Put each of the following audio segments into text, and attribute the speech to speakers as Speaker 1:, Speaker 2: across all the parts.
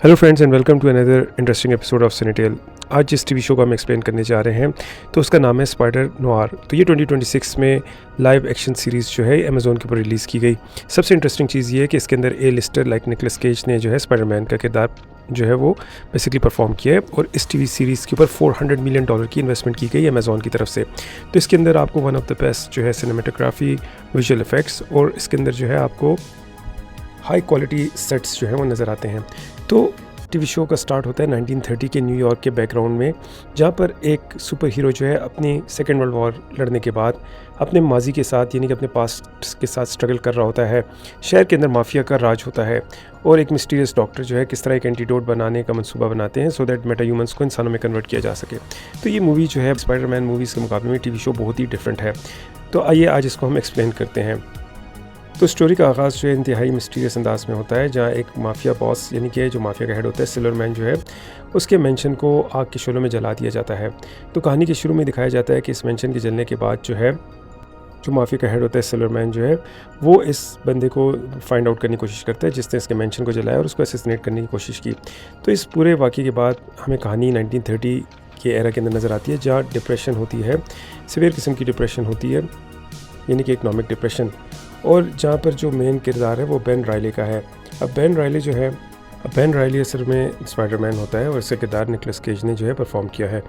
Speaker 1: Hello friends and welcome to another interesting episode of Cinetel. आज जिस TV show को हम एक्सप्लेन करने जा रहे हैं तो उसका नाम है स्पाइडर नोआर। तो ये 2026 में लाइव एक्शन सीरीज़ जो है अमेज़ॉन के ऊपर रिलीज़ की गई। सबसे इंटरेस्टिंग चीज़ ये है कि इसके अंदर ए लिस्टर लाइक निकोलस केज ने जो है स्पाइडरमैन का किरदार जो है वो बेसिकली परफॉर्म किया है और इस टीवी सीरीज़ के ऊपर $400 मिलियन की इन्वेस्टमेंट की गई अमेज़ॉन की तरफ से। तो इसके अंदर आपको वन ऑफ द बेस्ट जो है सिनेमेटोग्राफी, विजुअल इफेक्ट्स और इसके अंदर जो है आपको हाई क्वालिटी सेट्स जो है वो नज़र आते हैं। तो टीवी शो का स्टार्ट होता है 1930 के न्यूयॉर्क के बैकग्राउंड में, जहाँ पर एक सुपर हीरो जो है अपनी सेकेंड वर्ल्ड वॉर लड़ने के बाद अपने माजी के साथ यानी कि अपने पास्ट के साथ स्ट्रगल कर रहा होता है। शहर के अंदर माफिया का राज होता है और एक मिस्टीरियस डॉक्टर जो है किस तरह एक एंटीडोट बनाने का मंसूबा बनाते हैं सो दैट मेटा ह्यूमंस को इंसानों में कन्वर्ट किया जा सके। तो ये मूवी जो है स्पाइडरमैन मूवीज़ के मुकाबले में टीवी शो बहुत ही डिफरेंट है। तो आइए आज इसको हम एक्सप्लेन करते हैं। तो स्टोरी का आगाज़ जो है इंतहाई मिस्टीरियस अंदाज में होता है, जहाँ एक माफिया बॉस यानी कि जो माफिया का हेड होता है सिल्वरमैन जो है उसके मेंशन को आग के शोलों में जला दिया जाता है। तो कहानी के शुरू में दिखाया जाता है कि इस मेंशन के जलने के बाद जो है जो माफिया का हेड होता है सिल्वरमैन जो है वो इस बंदे को फाइंड आउट करने की कोशिश करता है जिसने इसके मेंशन को जलाया और उसको असैसिनेट करने की कोशिश की। तो इस पूरे वाक़े के बाद हमें कहानी 1930 के एरा के अंदर नज़र आती है, जहाँ डिप्रेशन होती है, सिवियर किस्म की डिप्रेशन होती है यानी कि इकनॉमिक डिप्रेशन, और जहाँ पर जो मेन किरदार है वो बेन रायले का है। अब बेन रायले असल में स्पाइडरमैन होता है और इसका किरदार निकोलस केज ने जो है परफॉर्म किया है।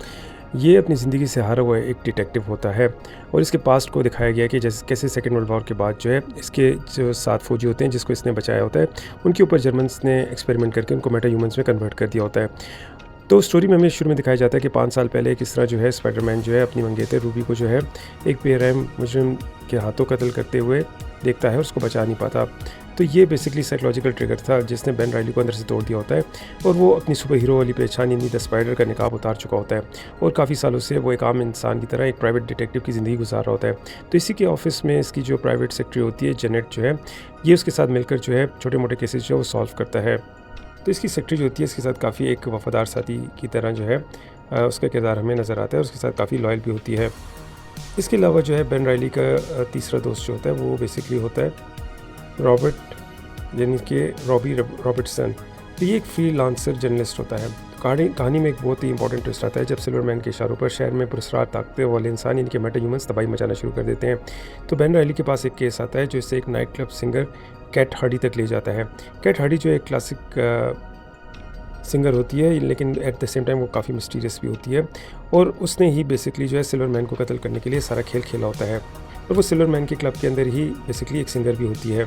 Speaker 1: ये अपनी ज़िंदगी से हारा हुआ एक डिटेक्टिव होता है और इसके पास्ट को दिखाया गया कि जैसे कैसे सेकेंड वर्ल्ड वॉर के बाद जो है इसके जो 7 फौजी होते हैं जिसको इसने बचाया होता है उनके ऊपर जर्मन्स ने एक्सपेरिमेंट करके उनको मेटा ह्यूमंस में कन्वर्ट कर दिया होता है। तो स्टोरी में हमें शुरू में दिखाया जाता है कि 5 साल पहले किस तरह जो है स्पाइडरमैन जो है अपनी मंगेतर रूबी को जो है एक बेरहम मुजरिम के हाथों कत्ल करते हुए देखता है और उसको बचा नहीं पाता। तो ये बेसिकली साइकोलॉजिकल ट्रिगर था जिसने बेन रायली को अंदर से तोड़ दिया होता है और वो अपनी सुपर हीरो वाली पहचान यानी द स्पाइडर का निकाब उतार चुका होता है और काफ़ी सालों से वो एक आम इंसान की तरह एक प्राइवेट डिटेक्टिव की ज़िंदगी गुजार रहा होता है। तो इसी के ऑफिस में इसकी जो प्राइवेट सेक्रेटरी होती है जेनेट जो है ये उसके साथ मिलकर जो है छोटे मोटे केसेज जो है वो सॉल्व करता है। तो इसकी सेक्रेटरी जो होती है इसके साथ काफ़ी एक वफादार साथी की तरह जो है उसका किरदार हमें नज़र आता है और उसके साथ काफ़ी लॉयल भी होती है। इसके अलावा जो है बेन रायली का तीसरा दोस्त जो होता है वो बेसिकली होता है रॉबर्ट यानी कि रॉबी रॉबर्टसन। तो ये एक फ्रीलांसर जर्नलिस्ट होता है। कहानी में एक बहुत ही इंपॉर्टेंट ट्विस्ट आता है जब सिल्वरमैन के इशारों पर शहर में पुरस्कार ताकते वाले इंसान यानी कि मेटा ह्यूमंस तबाही मचाना शुरू कर देते हैं। तो बेन रायली के पास एक केस आता है जो इससे एक night club singer Kat Hardy तक ले जाता है। कैट हार्डी जो एक क्लासिक सिंगर होती है लेकिन एट द सेम टाइम वो काफ़ी मिस्टीरियस भी होती है और उसने ही बेसिकली जो है सिल्वरमैन को कत्ल करने के लिए सारा खेल खेला होता है और वो सिल्वरमैन के क्लब के अंदर ही बेसिकली एक सिंगर भी होती है।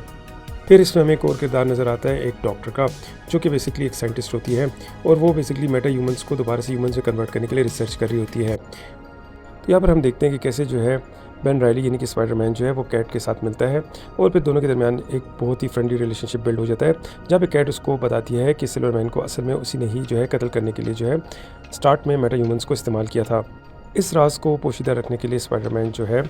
Speaker 1: फिर इसमें हमें एक और किरदार नज़र आता है एक डॉक्टर का जो कि बेसिकली एक साइंटिस्ट होती है और वो बेसिकली मेटा ह्यूमंस को दोबारा से ह्यूमंस में कन्वर्ट करने के लिए रिसर्च कर रही होती है। तो यहाँ पर हम देखते हैं कि कैसे जो है बेन रायली यानी कि स्पाइडरमैन जो है वो कैट के साथ मिलता है और फिर दोनों के दरमियान एक बहुत ही फ्रेंडली रिलेशनशिप बिल्ड हो जाता है, जहाँ पे कैट उसको बताती है कि सिल्वरमैन को असल में उसी ने ही जो है कत्ल करने के लिए जो है स्टार्ट में मेटा ह्यूमंस को इस्तेमाल किया था। इस राज को पोशीदा रखने के लिए स्पाइडरमैन जो है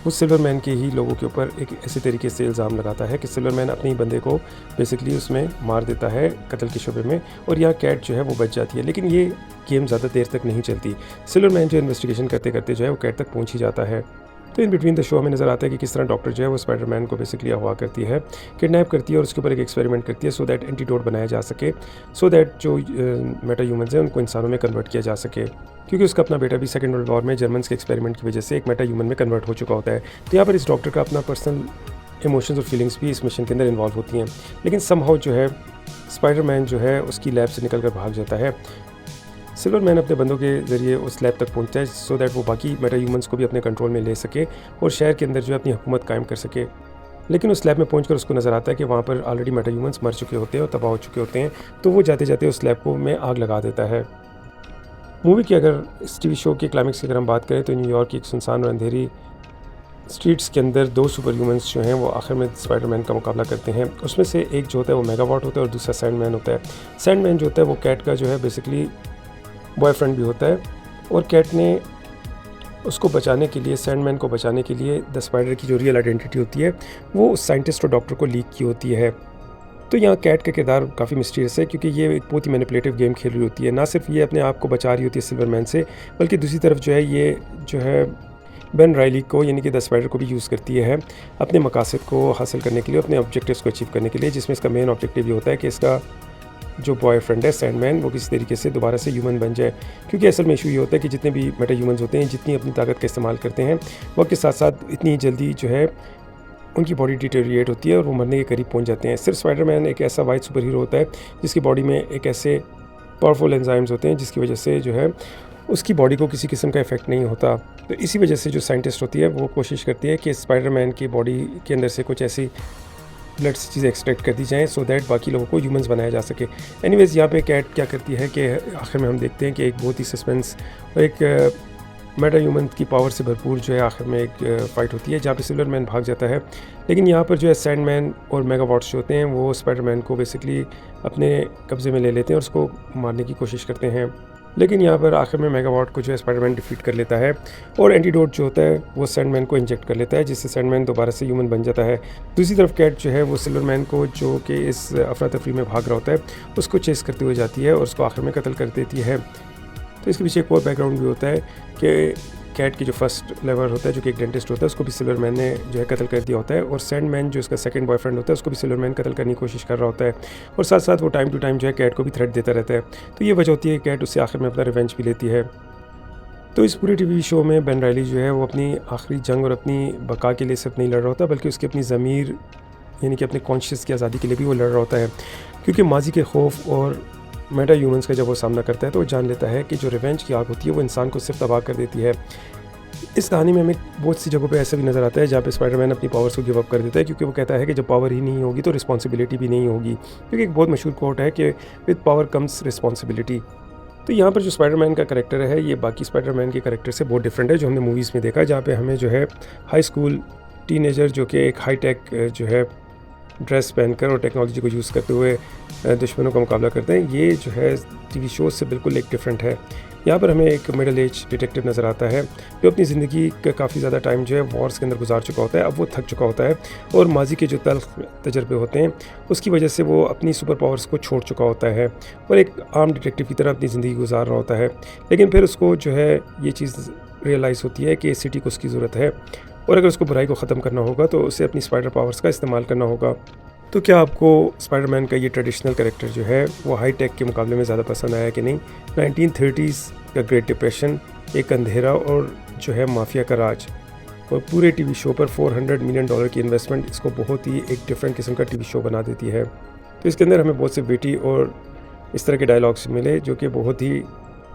Speaker 1: वो सिल्वरमैन के ही लोगों के ऊपर एक ऐसे तरीके से इल्ज़ाम लगाता है कि सिल्वरमैन अपने ही बंदे को बेसिकली उसमें मार देता है कत्ल के शुबे में और यहाँ कैट जो है वो बच जाती है। लेकिन ये गेम ज़्यादा देर तक नहीं चलती। सिल्वरमैन जो इन्वेस्टिगेशन करते करते जो है वो कैट तक पहुँच ही जाता है। तो इन बिटवीन द शो हमें नज़र आता है कि किस तरह डॉक्टर जो है वो स्पाइडरमैन को बेसिकली अगवा करती है, किडनैप करती है और उसके ऊपर एक एक्सपेरिमेंट करती है सो दैट एंटीडोट बनाया जा सके, सो दैट जो मेटा ह्यूमंस हैं उनको इंसानों में कन्वर्ट किया जा सके, क्योंकि उसका अपना बेटा भी सेकेंड वर्ल्ड वॉर में जर्मन्स के एक्सपेरिमेंट की वजह से एक मेटा ह्यूमन में कन्वर्ट हो चुका होता है। तो यहाँ पर इस डॉक्टर का अपना पर्सनल इमोशंस और फीलिंग्स भी इस मिशन के अंदर इन्वॉल्व होती हैं। लेकिन समहाउ जो है स्पाइडरमैन जो है उसकी लैब से निकल कर भाग जाता है। सिल्वरमैन अपने बंदों के ज़रिए उस लैब तक पहुंचता है सो दैट वो बाकी मेटा ह्यूमंस को भी अपने कंट्रोल में ले सके और शहर के अंदर जो है अपनी हुकूमत कायम कर सके। लेकिन उस लैब में पहुंचकर उसको नज़र आता है कि वहाँ पर ऑलरेडी मेटा ह्यूमंस मर चुके होते हैं और तबाह हो चुके होते हैं। तो वो जाते जाते उस लैब को में आग लगा देता है। मूवी की अगर इस टीवी शो के क्लाइमेक्स की अगर हम बात करें तो न्यूयॉर्क की एक सुनसान और अंधेरी स्ट्रीट्स के अंदर 2 सुपर ह्यूमंस जो हैं वो आखिर में स्पाइडरमैन का मुकाबला करते हैं। उसमें से एक जो होता है वो मेगावॉट होता है और दूसरा सैंडमैन होता है। सैंडमैन जो होता है वो कैट का जो है बेसिकली बॉयफ्रेंड भी होता है और कैट ने उसको बचाने के लिए सैंडमैन को बचाने के लिए द स्पाइडर की जो रियल आइडेंटिटी होती है वो उस साइंटिस्ट और डॉक्टर को लीक की होती है। तो यहाँ कैट का किरदार काफ़ी मिस्टीरियस है क्योंकि ये एक बहुत ही मैनिपुलेटिव गेम खेल रही होती है। ना सिर्फ ये अपने आप को बचा रही होती है सिल्वरमैन से, बल्कि दूसरी तरफ जो है ये जो है बेन रायली को यानी कि द स्पाइडर को भी यूज़ करती है अपने मकासद को हासिल करने के लिए, अपने ऑब्जेक्टिव्स को अचीव करने के लिए, जिसमें इसका मेन ऑब्जेक्टिव ये होता है कि इसका जो बॉयफ्रेंड है सैंडमैन वो किसी तरीके से दोबारा से ह्यूमन बन जाए, क्योंकि असल में इशू ये होता है कि जितने भी मेटा ह्यूमंस होते हैं जितनी अपनी ताकत का इस्तेमाल करते हैं वक्त के साथ साथ इतनी जल्दी जो है उनकी बॉडी डिटेरिएट होती है और वो मरने के करीब पहुंच जाते हैं। सिर्फ स्पाइडरमैन एक ऐसा वाइट सुपर हीरो होता है जिसकी बॉडी में एक ऐसे पावरफुल एंजाइम्स होते हैं जिसकी वजह से जो है उसकी बॉडी को किसी किस्म का इफेक्ट नहीं होता। तो इसी वजह से जो साइंटिस्ट होती है वो कोशिश करती है कि स्पाइडरमैन की बॉडी के अंदर से कुछ ऐसी ब्लड से चीज़ें एक्सट्रैक्ट कर दी जाएँ सो दैट बाकी लोगों को ह्यूमंस बनाया जा सके। एनीवेज़ यहाँ पे कैट क्या करती है कि आखिर में हम देखते हैं कि एक बहुत ही सस्पेंस और एक मेटा ह्यूमन की पावर से भरपूर जो है आखिर में एक फ़ाइट होती है जहाँ पे सिल्वरमैन भाग जाता है, लेकिन यहाँ पर जो है सैंडमैन और मेगावॉट्स जो होते हैं वो स्पाइडरमैन को बेसिकली अपने कब्ज़े में ले लेते हैं और उसको मारने की कोशिश करते हैं। लेकिन यहाँ पर आखिर में मेगावॉट को जो है स्पाइडरमैन डिफीट कर लेता है और एंटीडोट जो होता है वो सैंडमैन को इंजेक्ट कर लेता है जिससे सैंडमैन दोबारा से ह्यूमन बन जाता है। दूसरी तरफ कैट जो है वो सिल्वरमैन को जो कि इस अफरा तफरी में भाग रहा होता है उसको चेस करते हुए जाती है और उसको आखिर में कत्ल कर देती है। तो इसके पीछे एक और बैकग्राउंड भी होता है कि कैट की जो फर्स्ट लेवर होता है जो कि एक डेंटिस्ट होता है उसको भी सिल्वरमैन ने जो है कत्ल कर दिया होता है और सैंडमैन जो इसका सेकंड बॉयफ्रेंड होता है उसको भी सिल्वरमैन कत्ल करने की कोशिश कर रहा होता है और साथ साथ वो टाइम टू टाइम जो है कैट को भी थ्रेट देता रहता है। तो ये वजह होती है कि कैट उससे आखिर में अपना रिवेंज भी लेती है। तो इस पूरे टीवी शो में बेन रायली जो है वो अपनी आखिरी जंग और अपनी बका के लिए सिर्फ नहीं लड़ रहा होता बल्कि उसकी अपनी ज़मीर यानी कि अपने कॉन्शियस की आज़ादी के लिए भी वो लड़ रहा होता है, क्योंकि माजी के खौफ और मेटा ह्यूमंस का जब वो सामना करता है तो वो जान लेता है कि जो रिवेंज की आग होती है वो इंसान को सिर्फ तबाह कर देती है। इस कहानी में हमें बहुत सी जगहों पे ऐसा भी नज़र आता है जहाँ पे स्पाइडरमैन अपनी पावर्स को गिव अप कर देता है, क्योंकि वो कहता है कि जब पावर ही नहीं होगी तो रिस्पॉन्सिबिलिटी भी नहीं होगी, क्योंकि एक बहुत मशहूर कोट है कि विद पावर कम्स रिस्पॉन्सिबिलिटी। तो यहाँ पर जो स्पाइडरमैन का करैक्टर है ये बाकी स्पाइडरमैन के करैक्टर से बहुत डिफरेंट है जो हमने मूवीज़ में देखा, जहाँ पे हमें जो है हाई स्कूल टीनेजर जो कि एक हाई टेक जो है ड्रेस पहनकर और टेक्नोलॉजी को यूज़ करते हुए दुश्मनों का मुकाबला करते हैं, ये जो है टीवी शो से बिल्कुल एक डिफरेंट है। यहाँ पर हमें एक मिडिल एज डिटेक्टिव नज़र आता है जो अपनी ज़िंदगी का काफ़ी ज़्यादा टाइम जो है वॉर्स के अंदर गुजार चुका होता है। अब वो थक चुका होता है और माजी के जो तल्ख तजर्बे होते हैं उसकी वजह से वो अपनी सुपर पावर्स को छोड़ चुका होता है और एक आम डिटेक्टिव की तरह अपनी ज़िंदगी गुजार रहा होता है। लेकिन फिर उसको जो है ये चीज़ रियलाइज़ होती है कि सिटी को उसकी ज़रूरत है और अगर उसको बुराई को ख़त्म करना होगा तो उसे अपनी स्पाइडर पावर्स का इस्तेमाल करना होगा। तो क्या आपको स्पाइडरमैन का ये ट्रेडिशनल कैरेक्टर जो है वो हाई टेक के मुकाबले में ज़्यादा पसंद आया कि नहीं? 1930s का ग्रेट डिप्रेशन, एक अंधेरा और जो है माफिया का राज और पूरे टीवी शो पर $400 मिलियन की इन्वेस्टमेंट इसको बहुत ही एक डिफरेंट किस्म का टीवी शो बना देती है। तो इसके अंदर हमें बहुत से विटी और इस तरह के डायलॉग्स मिले जो कि बहुत ही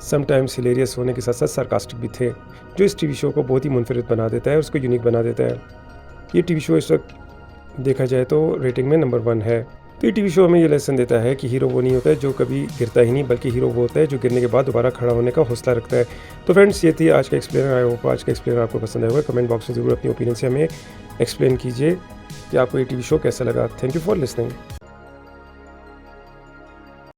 Speaker 1: समटाइम्स हिलेरियस होने के साथ साथ सार्कास्टिक भी थे, जो इस टीवी शो को बहुत ही मुनफरिद बना देता है और उसको यूनिक बना देता है। ये टीवी शो इस वक्त देखा जाए तो रेटिंग में नंबर 1 है। तो ये टीवी शो हमें ये लेसन देता है कि हीरो वो नहीं होता है जो कभी गिरता ही नहीं, बल्कि हीरो वो होता है जो गिरने के बाद दोबारा खड़ा होने का हौसला रखता है। तो फ्रेंड्स, ये थी आज का एक्सप्लेनर। आई होप आज का एक्सप्लेनर आपको पसंद आया होगा। कमेंट बॉक्स में ज़रूर अपनी ओपिनियन से हमें एक्सप्लेन कीजिए कि आपको ये टीवी शो कैसा लगा। Thank you for listening.